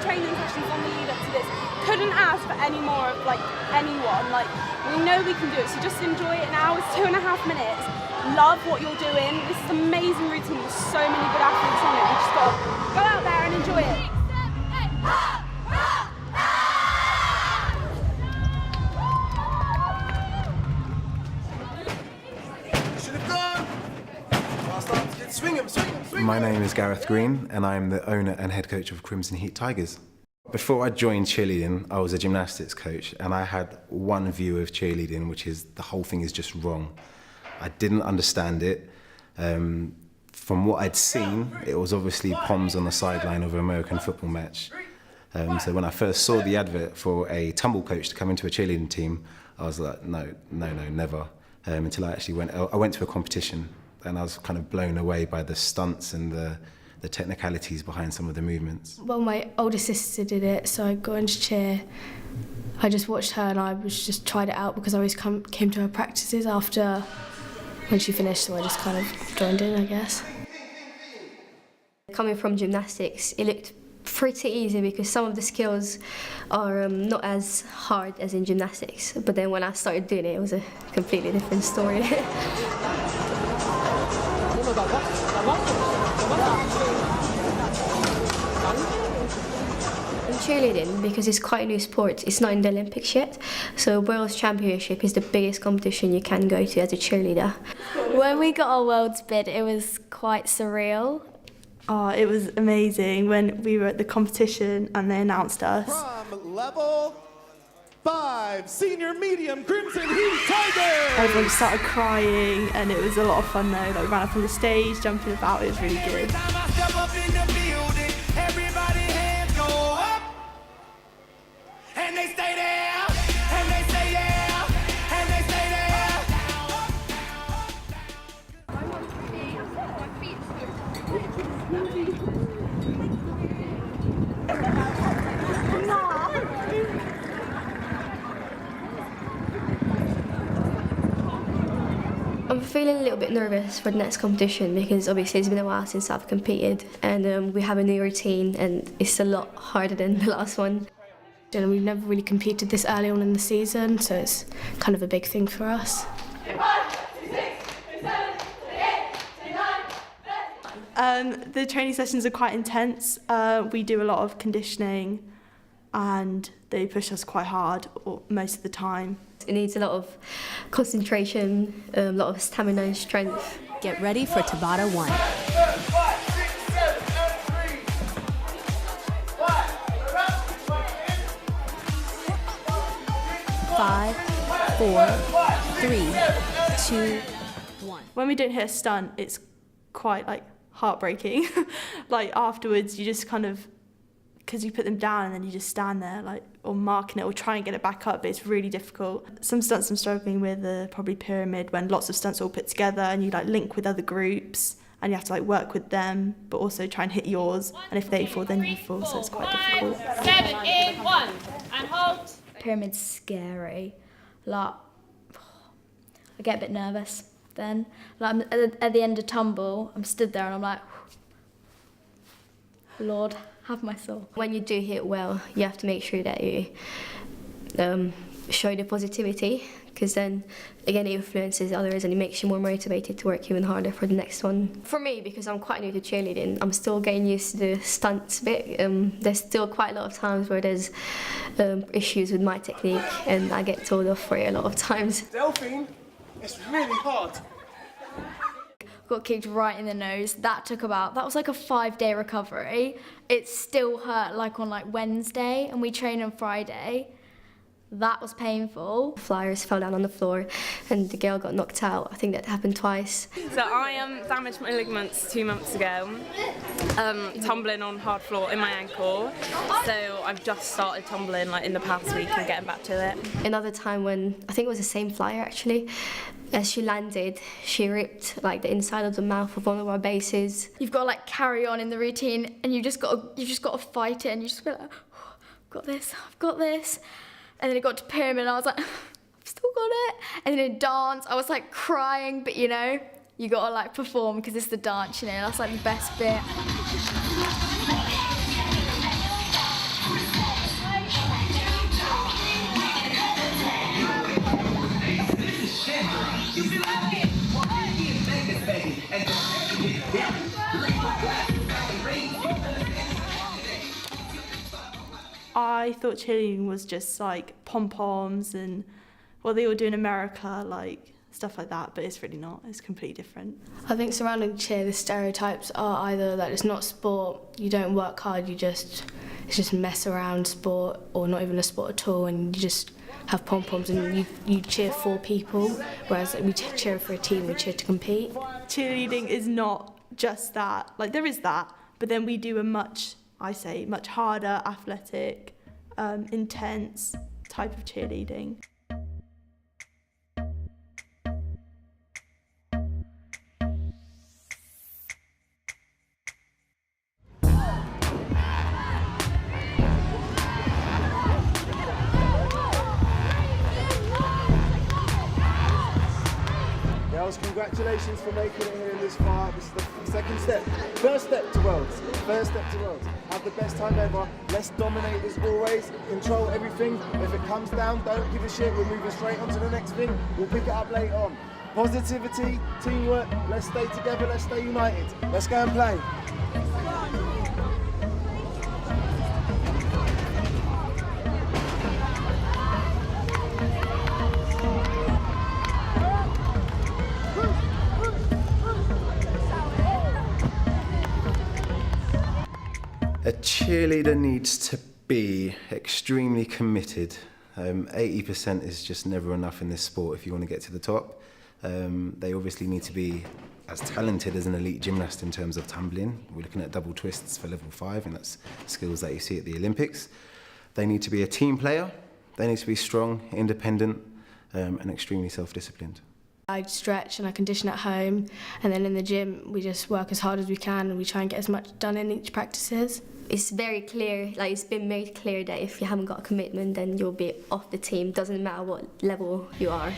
training sessions on the lead up to this. Couldn't ask for any more of like anyone. Like, we know we can do it, so just enjoy it now. It's 2.5 minutes. Love what you're doing. This is an amazing routine with so many good athletes on it. You just got to go out there and enjoy it. My name is Gareth Green and I'm the owner and head coach of Crimson Heat Tigers. Before I joined cheerleading, I was a gymnastics coach and I had one view of cheerleading, which is the whole thing is just wrong. I didn't understand it. From what I'd seen, it was obviously poms on the sideline of an American football match. So when I first saw the advert for a tumble coach to come into a cheerleading team, I was like, no, never. Until I actually went to a competition and I was kind of blown away by the stunts and the technicalities behind some of the movements. Well, my older sister did it, so I got into cheer. I just watched her and I just tried it out because I always came to her practices after when she finished, so I just kind of joined in, I guess. Coming from gymnastics, it looked pretty easy because some of the skills are not as hard as in gymnastics, but then when I started doing it, it was a completely different story. In cheerleading, because it's quite a new sport, it's not in the Olympics yet, so World Championship is the biggest competition you can go to as a cheerleader. When we got our Worlds bid, it was quite surreal. Oh, it was amazing when we were at the competition and they announced us. From level 5, senior medium Crimson Heat Tigers! Everyone started crying and it was a lot of fun though. Like, we ran up on the stage, jumping about, it was really good. I'm feeling a little bit nervous for the next competition because obviously it's been a while since I've competed and we have a new routine and it's a lot harder than the last one. And we've never really competed this early on in the season, so it's kind of a big thing for us. The training sessions are quite intense. We do a lot of conditioning and they push us quite hard most of the time. It needs a lot of concentration, a lot of stamina and strength. Get ready for Tabata 1. 5, 4, 3, 2, 1. When we don't hit a stunt, it's quite like heartbreaking. Like afterwards, you just kind of, because you put them down and then you just stand there like or marking it or try and get it back up, but it's really difficult. Some stunts I'm struggling with are probably pyramid, when lots of stunts are all put together and you like link with other groups and you have to like work with them but also try and hit yours, and if they fall then you fall, so it's quite difficult. 7, 8, 1 and hold. Pyramid's scary. Like, I get a bit nervous then. Like at the end of tumble, I'm stood there and I'm like, Lord, have my soul. When you do hit well, you have to make sure that you show the positivity, because then again it influences others and it makes you more motivated to work even harder for the next one. For me, because I'm quite new to cheerleading, I'm still getting used to the stunts bit. There's still quite a lot of times where there's issues with my technique and I get told off for it a lot of times. Delphine, it's really hard. Got kicked right in the nose. That was like a 5-day recovery. It still hurt like on like Wednesday and we trained on Friday. That was painful. Flyers fell down on the floor and the girl got knocked out. I think that happened twice. So I damaged my ligaments 2 months ago, tumbling on hard floor in my ankle. So I've just started tumbling like in the past week and getting back to it. Another time when, I think it was the same flyer actually, as she landed, she ripped like the inside of the mouth of one of our bases. You've got to like carry on in the routine and you've just got to fight it and you just be like, oh, I've got this. And then it got to pyramid and I was like, I've still got it. And then in dance, I was like crying, but you know, you got to like perform because it's the dance, you know, that's like the best bit. I thought cheerleading was just like pom-poms and what they all do in America, like stuff like that, but it's really not. It's completely different. I think surrounding cheer, the stereotypes are either that it's not sport, you don't work hard, it's just mess around sport, or not even a sport at all, and you just have pom-poms and you cheer for people, whereas we cheer for a team, we cheer to compete. Cheerleading is not just that. Like, there is that, but then we do a much harder, athletic, intense type of cheerleading. Girls, congratulations for making it here this far. This is the second step. First step to Worlds. First step to Worlds. Have the best time ever. Let's dominate as always. Control everything. If it comes down, don't give a shit. We're moving straight on to the next thing. We'll pick it up later on. Positivity, teamwork. Let's stay together. Let's stay united. Let's go and play. A cheerleader needs to be extremely committed. 80% is just never enough in this sport if you want to get to the top. They obviously need to be as talented as an elite gymnast in terms of tumbling. We're looking at double twists for level 5, and that's skills that you see at the Olympics. They need to be a team player. They need to be strong, independent, and extremely self-disciplined. I stretch and I condition at home, and then in the gym we just work as hard as we can and we try and get as much done in each practices. It's very clear, like it's been made clear that if you haven't got a commitment then you'll be off the team, doesn't matter what level you are.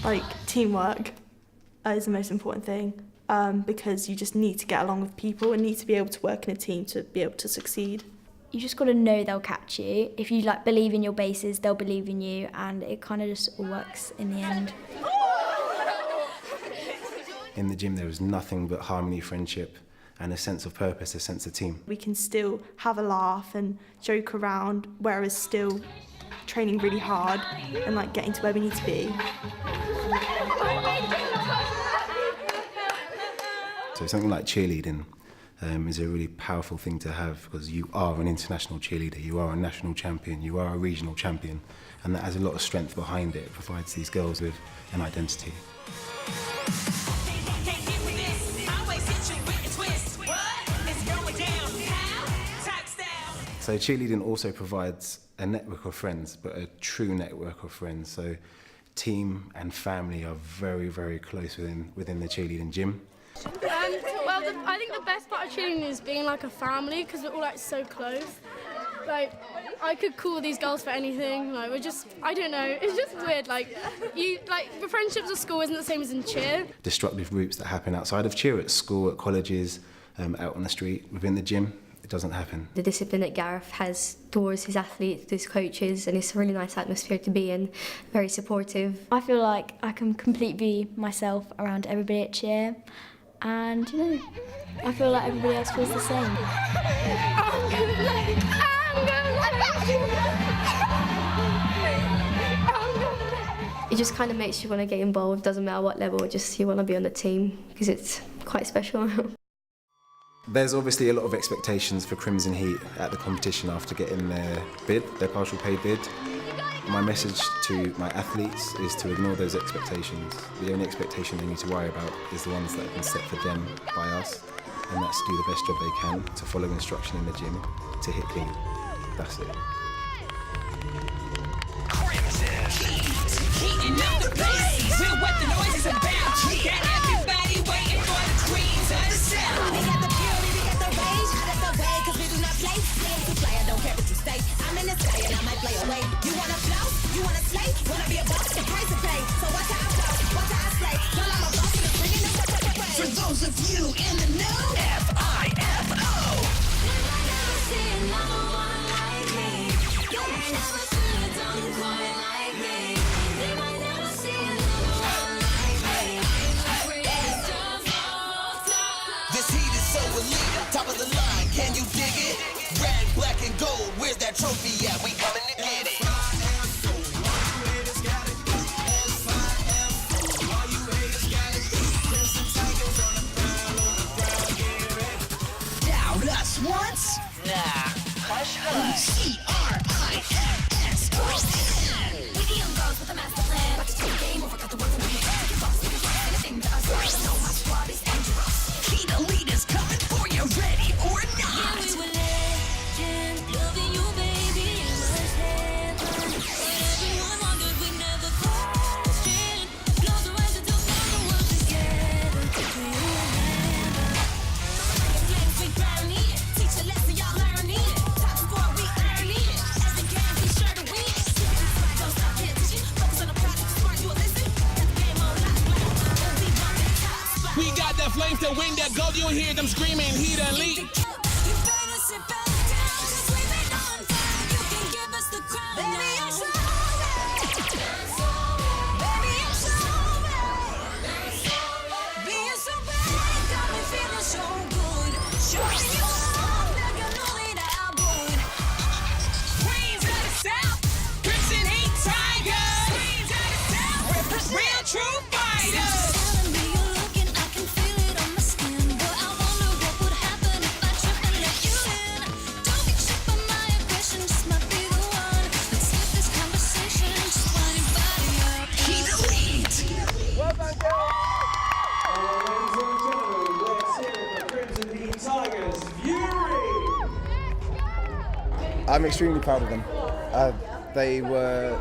Like, teamwork is the most important thing. Because you just need to get along with people and need to be able to work in a team to be able to succeed. You just got to know they'll catch you. If you like believe in your bases, they'll believe in you, and it kind of just all works in the end. In the gym there is nothing but harmony, friendship, and a sense of purpose, a sense of team. We can still have a laugh and joke around, whereas still training really hard and like getting to where we need to be. So something like cheerleading is a really powerful thing to have, because you are an international cheerleader, you are a national champion, you are a regional champion, and that has a lot of strength behind it. It provides these girls with an identity. So cheerleading also provides a network of friends, but a true network of friends. So team and family are very, very close within the cheerleading gym. I think the best part of cheerleading is being like a family, because we're all like so close. Like, I could call these girls for anything. Like, we're just, I don't know, it's just weird. Like, the friendships at school isn't the same as in cheer. Destructive groups that happen outside of cheer, at school, at colleges, out on the street, within the gym, it doesn't happen. The discipline that Gareth has towards his athletes, his coaches, and it's a really nice atmosphere to be in, very supportive. I feel like I can completely be myself around everybody at cheer, and you know, I feel like everybody else feels the same. It just kind of makes you want to get involved, doesn't matter what level, just you want to be on the team, because it's quite special. There's obviously a lot of expectations for Crimson Heat at the competition after getting their partial paid bid. My message to my athletes is to ignore those expectations. The only expectation they need to worry about is the ones that have been set for them by us, and that's to do the best job they can, to follow instruction in the gym, to hit clean. That's it. Heating up the place, we're what the noise is about. Got everybody waiting for the queen to the sound. We got the beauty, we got the rage, out of the way, cause we do not play. Play to play, I don't care what you say. I'm in the sky and I might play away. You wanna flow? You wanna slay? Wanna be a boss? The price to pay. So watch how I flow, watch how I slay. Girl, I'm a boss and I'm bringing the fuck away. For those of you in the know, F-I-F-O. Never seen no one like me. You never seen a dumb boy like me. flames to win that gold. You hear them screaming, heat elite. I'm extremely proud of them. They were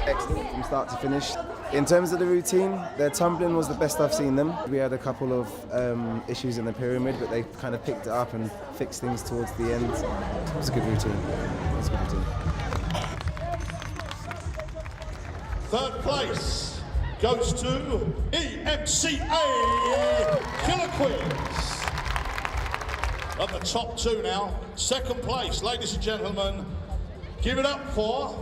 excellent from start to finish. In terms of the routine, their tumbling was the best I've seen them. We had a couple of issues in the pyramid, but they kind of picked it up and fixed things towards the end. It was a good routine. It was a good routine. Third place goes to EMCA Killer Queens. At the top two now. Second place, ladies and gentlemen, give it up for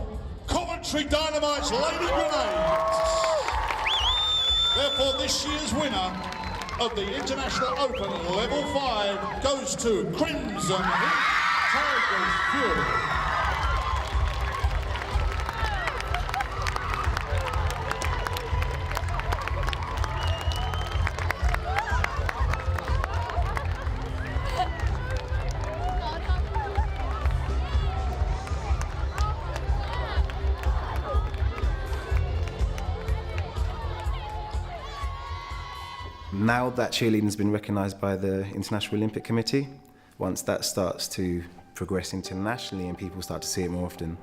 Coventry Dynamite's Lady Grenades. Therefore, this year's winner of the International Open Level 5 goes to Crimson Heat Tigers Fury. Now that cheerleading has been recognised by the International Olympic Committee, once that starts to progress internationally and people start to see it more often,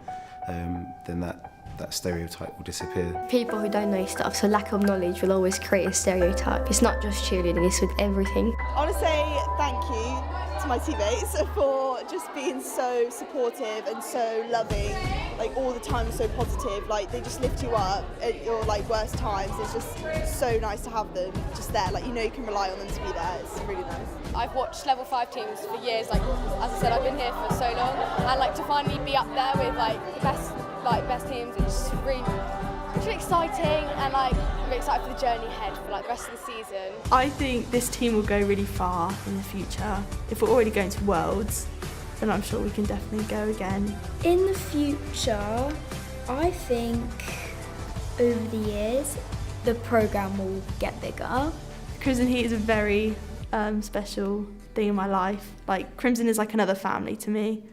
then that stereotype will disappear. People who don't know stuff, so lack of knowledge will always create a stereotype. It's not just cheerleading, it's with everything. I want to say thank you to my teammates for just being so supportive and so loving, like all the time, so positive. Like they just lift you up at your like worst times. It's just so nice to have them just there. Like you know you can rely on them to be there. It's really nice. I've watched level 5 teams for years. Like as I said, I've been here for so long, and like to finally be up there with like the best teams, it's just really exciting, and like I'm excited for the journey ahead for like the rest of the season. I think this team will go really far in the future. If we're already going to Worlds, then I'm sure we can definitely go again. In the future, I think over the years, the programme will get bigger. Crimson Heat is a very special thing in my life. Like Crimson is like another family to me.